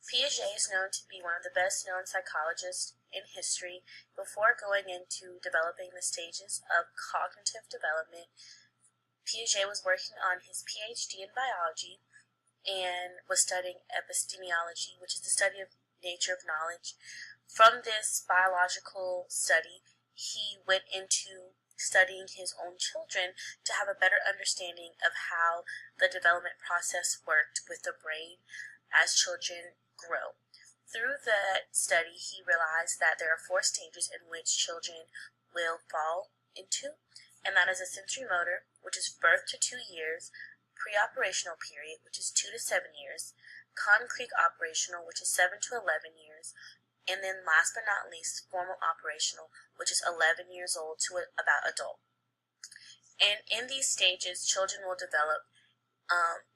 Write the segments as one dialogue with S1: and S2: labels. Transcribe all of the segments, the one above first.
S1: Piaget is known to be one of the best-known psychologists in history. Before going into developing the stages of cognitive development, Piaget was working on his PhD in biology and was studying epistemology, which is the study of nature of knowledge. From this biological study, he went into studying his own children to have a better understanding of how the development process worked with the brain as children grow. Through that study, he realized that there are 4 stages in which children will fall into, and that is a sensory motor, which is birth to 2 years, pre-operational period, which is 2 to 7 years, concrete operational, which is 7 to 11 years, and then last but not least, formal operational, which is 11 years old to about adult. And in these stages, children will develop,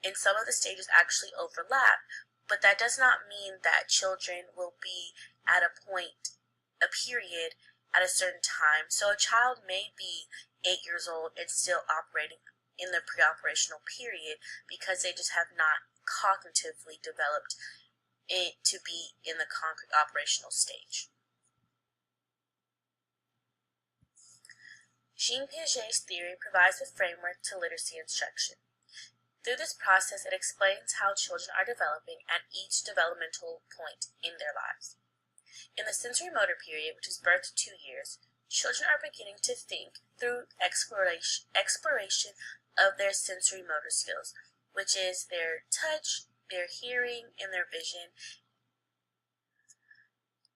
S1: and some of the stages actually overlap, but that does not mean that children will be at a period at a certain time. So a child may be 8 years old and still operating in the pre-operational period because they just have not cognitively developed it to be in the concrete operational stage. Jean Piaget's theory provides a framework to literacy instruction. Through this process, it explains how children are developing at each developmental point in their lives. In the sensory motor period, which is birth to 2 years, children are beginning to think through exploration of their sensory motor skills, which is their touch, their hearing, and their vision.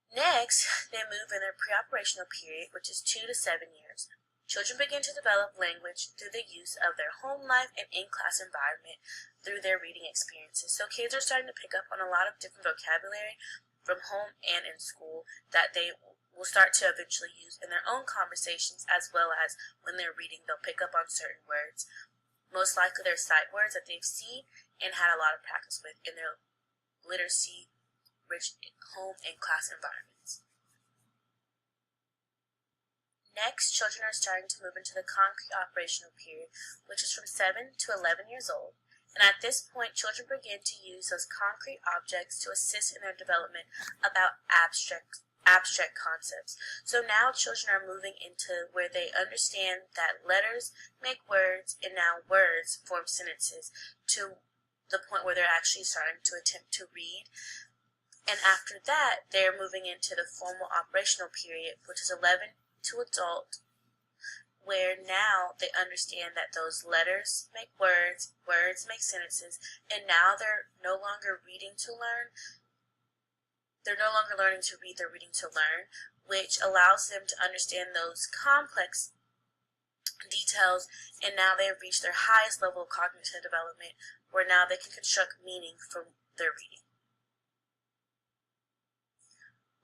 S1: Next, they move in their pre-operational period, which is 2 to 7 years. Children begin to develop language through the use of their home life and in-class environment through their reading experiences. So kids are starting to pick up on a lot of different vocabulary from home and in school that they will start to eventually use in their own conversations, as well as when they're reading, they'll pick up on certain words. Most likely they're sight words that they've seen and had a lot of practice with in their literacy-rich home and class environments. Next, children are starting to move into the concrete operational period, which is from 7 to 11 years old. And at this point, children begin to use those concrete objects to assist in their development about abstract concepts. So now children are moving into where they understand that letters make words, and now words form sentences, to the point where they're actually starting to attempt to read. And after that, they're moving into the formal operational period, which is 11 to adult, where now they understand that those letters make words, words make sentences, and now they're no longer reading to learn. They're no longer learning to read, they're reading to learn, which allows them to understand those complex details, and now they have reached their highest level of cognitive development, where now they can construct meaning from their reading.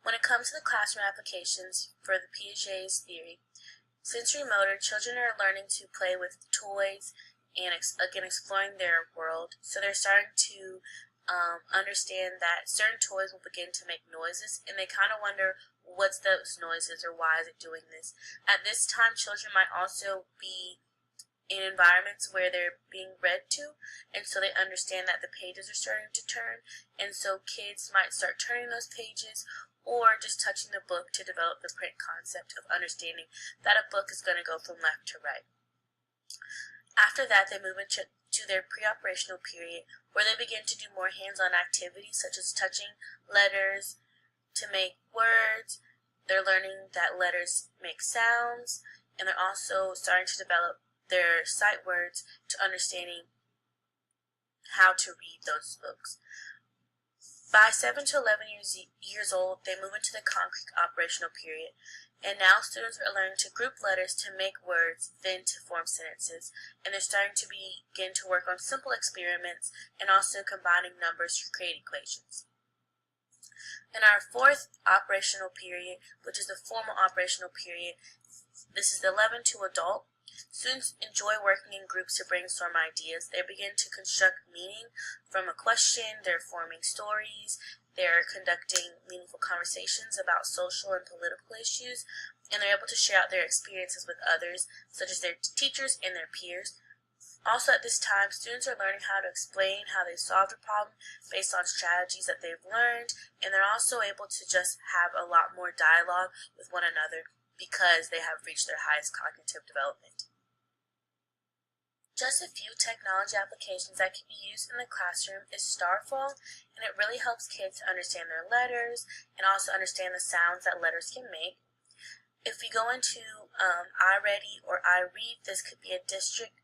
S1: When it comes to the classroom applications for the Piaget's theory, sensory motor, children are learning to play with toys and again exploring their world. So they're starting to understand that certain toys will begin to make noises, and they kind of wonder what's those noises or why is it doing this. At this time, children might also be in environments where they're being read to, and so they understand that the pages are starting to turn, and so kids might start turning those pages or just touching the book to develop the print concept of understanding that a book is going to go from left to right. After that, they move into their pre-operational period, where they begin to do more hands-on activities such as touching letters to make words. They're learning that letters make sounds, and they're also starting to develop their sight words to understanding how to read those books. By 7 to 11 years old, they move into the concrete operational period, and now students are learning to group letters to make words, then to form sentences, and they're starting to begin to work on simple experiments and also combining numbers to create equations. In our 4th operational period, which is the formal operational period, this is the 11 to adult. Students enjoy working in groups to brainstorm ideas. They begin to construct meaning from a question, they're forming stories, they're conducting meaningful conversations about social and political issues, and they're able to share out their experiences with others, such as their teachers and their peers. Also at this time, students are learning how to explain how they solved a problem based on strategies that they've learned, and they're also able to just have a lot more dialogue with one another because they have reached their highest cognitive development. Just a few technology applications that can be used in the classroom is Starfall, and it really helps kids to understand their letters and also understand the sounds that letters can make. If we go into iReady or iRead, this could be a district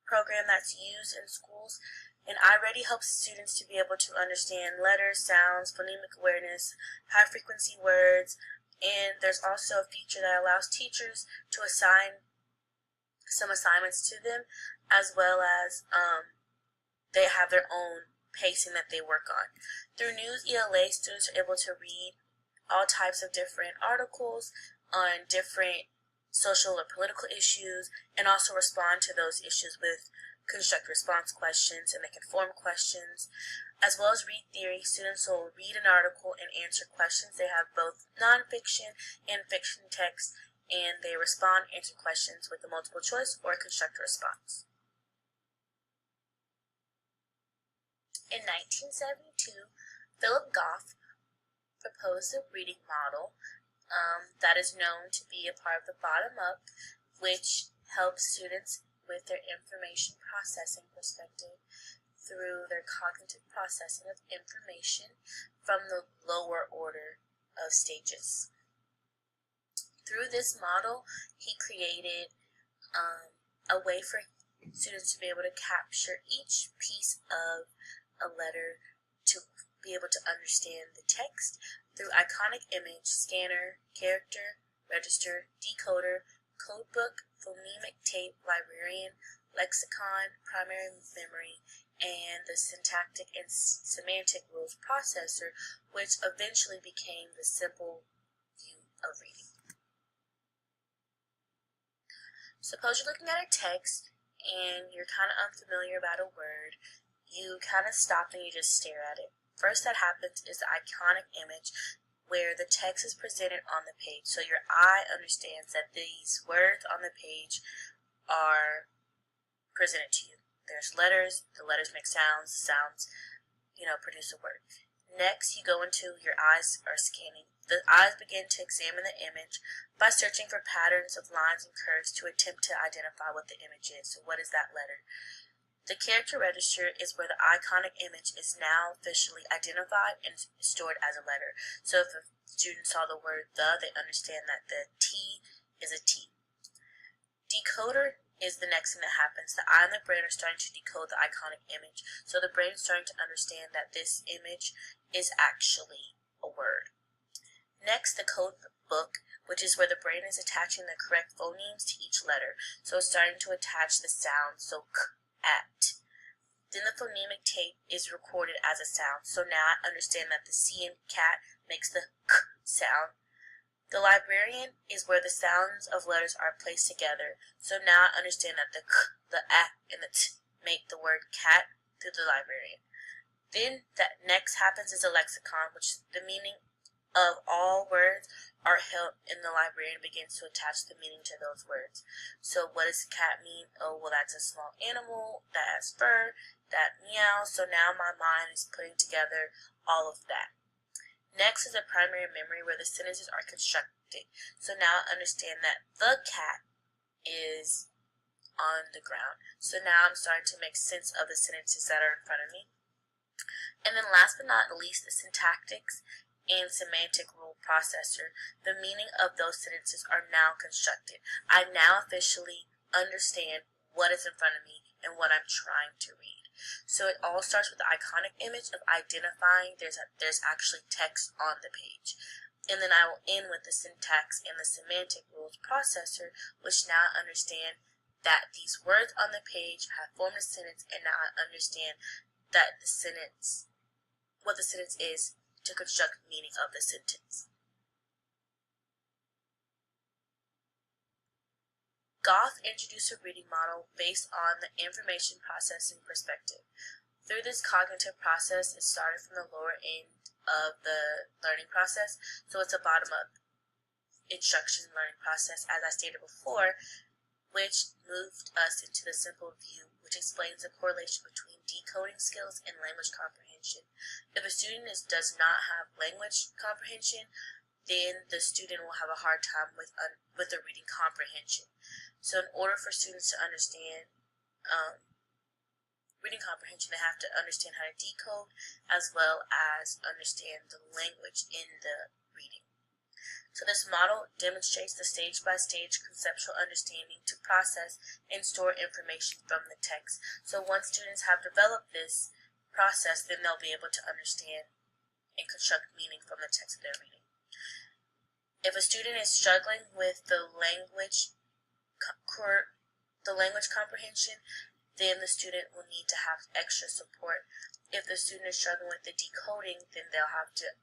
S1: program that's used in schools, and iReady helps students to be able to understand letters, sounds, phonemic awareness, high frequency words, and there's also a feature that allows teachers to assign some assignments to them, as well as they have their own pacing that they work on. Through News ELA, students are able to read all types of different articles on different social or political issues, and also respond to those issues with construct response questions, and they can form questions. As well as Read Theory, students will read an article and answer questions. They have both nonfiction and fiction text, and they respond and answer questions with a multiple choice or a construct response. In 1972, Philip Goff proposed a reading model that is known to be a part of the bottom-up, which helps students with their information processing perspective through their cognitive processing of information from the lower order of stages. Through this model, he created a way for students to be able to capture each piece of a letter to be able to understand the text through iconic image, scanner, character, register, decoder, codebook, phonemic tape, librarian, lexicon, primary memory, and the syntactic and semantic rules processor, which eventually became the simple view of reading. Suppose you're looking at a text and you're kind of unfamiliar about a word. You kind of stop and you just stare at it. First that happens is the iconic image where the text is presented on the page. So your eye understands that these words on the page are presented to you. There's letters, the letters make sounds, the sounds, produce a word. Next, you go into your eyes are scanning. The eyes begin to examine the image by searching for patterns of lines and curves to attempt to identify what the image is. So what is that letter? The character register is where the iconic image is now officially identified and stored as a letter. So if a student saw the word the, they understand that the T is a T. Decoder is the next thing that happens. The eye and the brain are starting to decode the iconic image. So the brain is starting to understand that this image is actually a word. Next, the code book, which is where the brain is attaching the correct phonemes to each letter. So it's starting to attach the sound, so k, at. Then the phonemic tape is recorded as a sound. So now I understand that the C in cat makes the k sound. The librarian is where the sounds of letters are placed together. So now I understand that the k, the a, and the t make the word cat through the librarian. Then that next happens is a lexicon, which is the meaning of all words are held in the librarian begins to attach the meaning to those words. So what does cat mean? Oh, well, that's a small animal that has fur, that meows. So now my mind is putting together all of that. Next is a primary memory where the sentences are constructed. So now I understand that the cat is on the ground. So now I'm starting to make sense of the sentences that are in front of me. And then last but not least, the syntactics and semantic rule processor. The meaning of those sentences are now constructed. I now officially understand what is in front of me and what I'm trying to read. So it all starts with the iconic image of identifying there's actually text on the page. And then I will end with the syntax and the semantic rules processor, which now I understand that these words on the page have formed a sentence, and now I understand that the sentence, what the sentence is, to construct meaning of the sentence. Goff introduced a reading model based on the information processing perspective. Through this cognitive process, it started from the lower end of the learning process, so it's a bottom-up instruction learning process. As I stated before, which moved us into the simple view, which explains the correlation between decoding skills and language comprehension. If a student does not have language comprehension, then the student will have a hard time with the reading comprehension. So in order for students to understand reading comprehension, they have to understand how to decode as well as understand the language in the reading. So this model demonstrates the stage-by-stage conceptual understanding to process and store information from the text. So once students have developed this process, then they'll be able to understand and construct meaning from the text that they're reading. If a student is struggling with the language comprehension, then the student will need to have extra support. If the student is struggling with the decoding, then they'll have to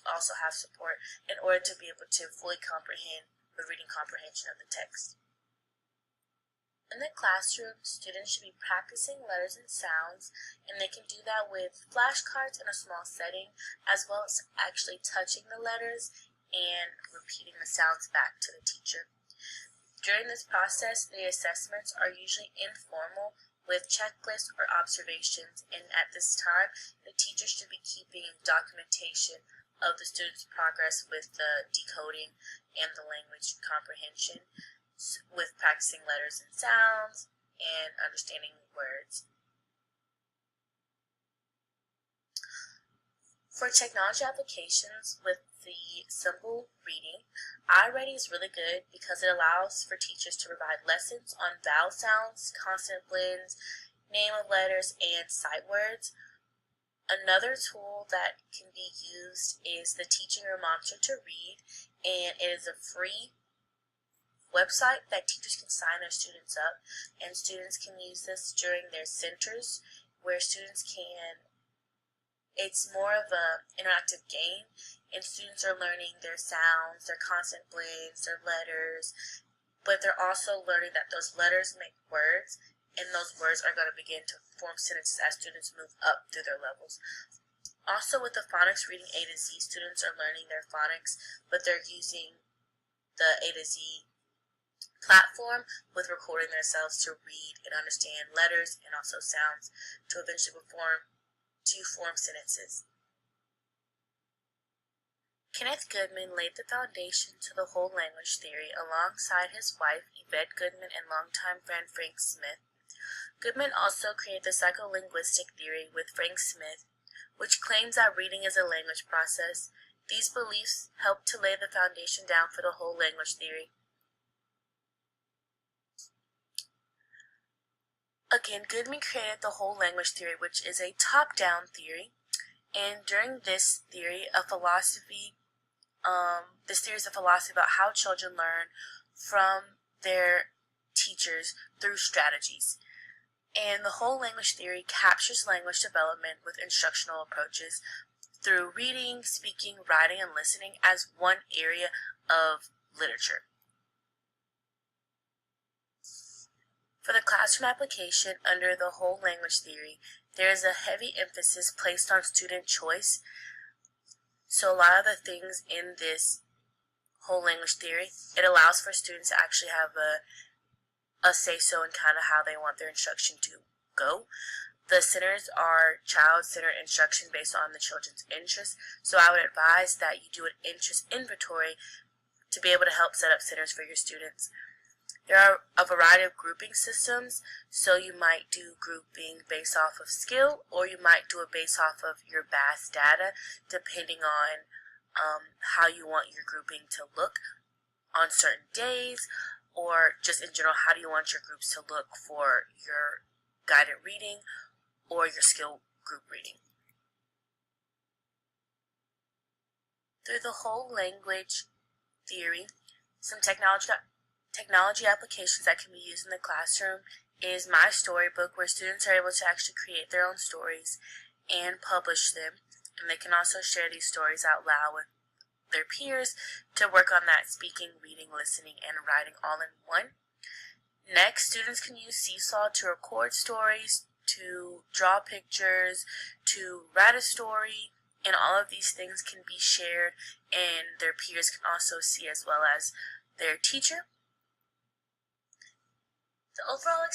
S1: also have support in order to be able to fully comprehend the reading comprehension of the text. In the classroom, students should be practicing letters and sounds, and they can do that with flashcards in a small setting, as well as actually touching the letters and repeating the sounds back to the teacher. During this process, the assessments are usually informal with checklists or observations, and at this time, the teacher should be keeping documentation of the student's progress with the decoding and the language comprehension, with practicing letters and sounds and understanding words. For technology applications with the simple reading, iReady is really good because it allows for teachers to provide lessons on vowel sounds, consonant blends, name of letters, and sight words. Another tool that can be used is the Teaching Your Monster to Read, and it is a free website that teachers can sign their students up, and students can use this during their centers where students can, it's more of an interactive game, and students are learning their sounds, their consonant blends, their letters, but they're also learning that those letters make words, and those words are going to begin to form sentences as students move up through their levels. Also, with the phonics reading A to Z, students are learning their phonics, but they're using the A to Z platform with recording themselves to read and understand letters and also sounds to eventually form sentences. Kenneth Goodman laid the foundation to the whole language theory alongside his wife, Yvette Goodman, and longtime friend Frank Smith. Goodman also created the psycholinguistic theory with Frank Smith, which claims that reading is a language process. These beliefs helped to lay the foundation down for the whole language theory. Again, Goodman created the whole language theory, which is a top-down theory, and during this theory, this theory is a philosophy about how children learn from their teachers through strategies. And the whole language theory captures language development with instructional approaches through reading, speaking, writing, and listening as one area of literature. For the classroom application under the whole language theory, there is a heavy emphasis placed on student choice. So a lot of the things in this whole language theory, it allows for students to actually have a say-so in kind of how they want their instruction to go. The centers are child-centered instruction based on the children's interests, so I would advise that you do an interest inventory to be able to help set up centers for your students. There are a variety of grouping systems, so you might do grouping based off of skill, or you might do it based off of your BAS data, depending on how you want your grouping to look on certain days, or just in general, how do you want your groups to look for your guided reading or your skill group reading. Through the whole language theory, some technology applications that can be used in the classroom is My Storybook, where students are able to actually create their own stories and publish them, and they can also share these stories out loud with their peers to work on that speaking, reading, listening, and writing all in one. Next, students can use Seesaw to record stories, to draw pictures, to write a story, and all of these things can be shared and their peers can also see as well as their teacher. The overall